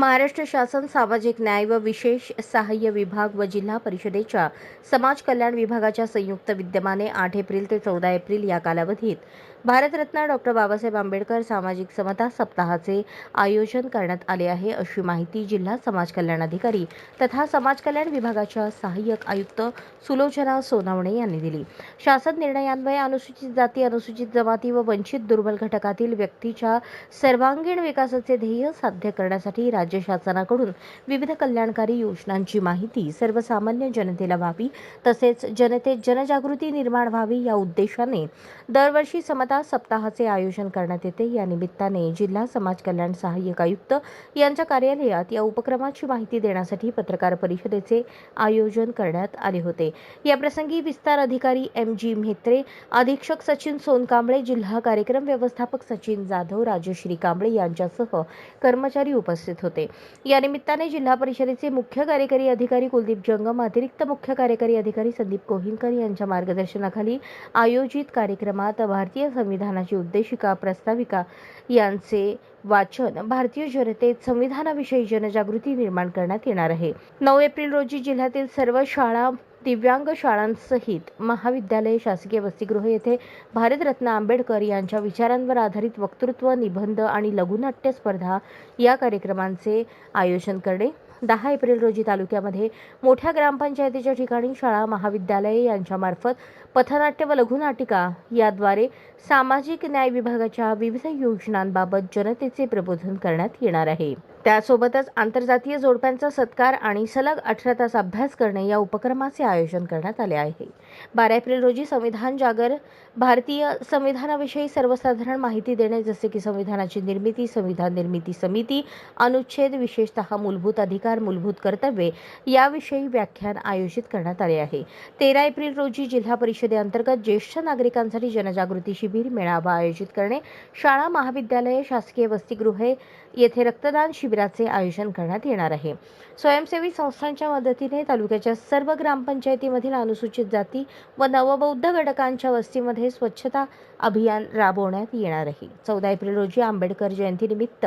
महाराष्ट्र शासन सामाजिक न्याय व विशेष सहाय्य विभाग व जिल्हा परिषदेच्या समाज कल्याण विभागाच्या संयुक्त विद्यमाने 8 एप्रिल ते 14 एप्रिल या कालावधीत भारतरत्न डॉ. बाबासाहेब आंबेडकर सामाजिक समता सप्ताहाचे आयोजन करण्यात आले आहे, अशी माहिती जिल्हा समाज कल्याण अधिकारी तथा समाज कल्याण विभागाच्या सहाय्यक आयुक्त सुलोचना सोनवणे यांनी दिली. शासन निर्णयान्वये अनुसूचित जाती, अनुसूचित जमाती व वंचित दुर्बल घटकातील व्यक्तीच्या सर्वांगीण विकासाचे ध्येय साध्य करण्यासाठी राज्य शासनाकडून विविध कल्याणकारी योजनांची माहिती सर्वसामान्य जनतेला व्हावी, तसेच जनतेत जनजागृती निर्माण व्हावी या उद्देशाने दरवर्षी समता सप्ताहाचे आयोजन करण्यात येते. या निमित्ताने जिल्हा समाज कल्याण सहाय्यक आयुक्त यांच्या कार्यालयात या उपक्रमाची माहिती देण्यासाठी पत्रकार परिषदेचे आयोजन करण्यात आले होते. या प्रसंगी विस्तार अधिकारी MG म्हेत्रे, अधीक्षक सचिन सोनकांबळे, जिल्हा कार्यक्रम व्यवस्थापक सचिन जाधव, राजश्री कांबळे यांच्यासह कर्मचारी उपस्थित होते. या निमित्ताने जिल्हा परिषदेचे मुख्य कार्यकारी अधिकारी कुलदीप जंगम, अतिरिक्त मुख्य कार्यकारी अधिकारी संदीप कोहिनकर यांच्या मार्गदर्शनाखाली आयोजित कार्यक्रमात भारतीय संविधानाची उद्देशिका, प्रस्ताविका यांचे वाचन, भारतीय जनतेत संविधानाविषयी जनजागृती निर्माण करण्यात येणार आहे. 9 एप्रिल रोजी जिल्ह्यातील सर्व शाळा, दिव्यांग शाळांसहित महाविद्यालय, शासकीय वसतिगृह येथे भारतरत्न आंबेडकर यांच्या विचारांवर आधारित वक्तृत्व, निबंध आणि लघुनाट्य स्पर्धा या कार्यक्रमांचे आयोजन करणे. 10 एप्रिल रोजी तालुक्यामध्ये मोठ्या ग्रामपंचायतीच्या ठिकाणी शाळा, महाविद्यालये यांच्यामार्फत पथनाट्य व लघुनाटिका याद्वारे सामाजिक न्याय विभागाच्या विविध योजनांबाबत जनतेचे प्रबोधन करण्यात येणार आहे. त्यासोबतच आंतरजातीय जोडप्यांचा सत्कार आणि सलग 18 तास अभ्यास करणे या उपक्रमाचे आयोजन करण्यात आले आहे. 12 एप्रिल रोजी संविधान जागर, भारतीय संविधानाविषयी सर्वसाधारण माहिती देणे, जसे की संविधानाची निर्मिती, संविधान निर्मिती समिती, अनुच्छेद, विशेषतः मूलभूत अधिकार, मूलभूत कर्तव्ये याविषयी व्याख्यान आयोजित करण्यात आले आहे. 13 एप्रिल रोजी जिल्हा परिषदेअंतर्गत ज्येष्ठ नागरिकांसाठी जनजागृती शिबिर, मेळावा आयोजित करणे, शाळा, महाविद्यालये, शासकीय वसतिगृहे येथे रक्तदान शिबिराचे आयोजन करण्यात येणार आहे. स्वयंसेवी संस्थांच्या मदतीने तालुक्याच्या सर्व ग्रामपंचायतीमधील अनुसूचित जाती व नवबौद्ध घटकांच्या वस्तीमध्ये स्वच्छता अभियान राबवण्यात येणार आहे. 14 एप्रिल रोजी आंबेडकर जयंतीनिमित्त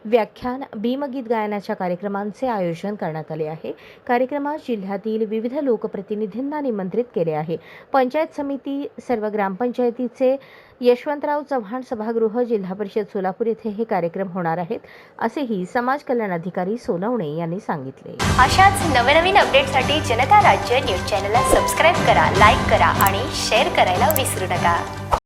व्याख्यान, भीमगीत गायनाच्या कार्यक्रमांचे आयोजन करण्यात आले आहे. कार्यक्रमात जिल्ह्यातील विविध लोकप्रतिनिधींना निमंत्रित केले आहे. पंचायत समिती, सर्व ग्रामपंचायतीचे यशवंतराव चव्हाण सभागृह, जिल्हा परिषद सोलापूर येथे हे कार्यक्रम होणार आहेत, असेही समाज कल्याण अधिकारी सोनवणे यांनी सांगितले. अशाच नवनवीन अपडेटसाठी जनता राज्य न्यूज चॅनलला सबस्क्राईब करा, लाईक करा आणि शेअर करायला विसरू नका.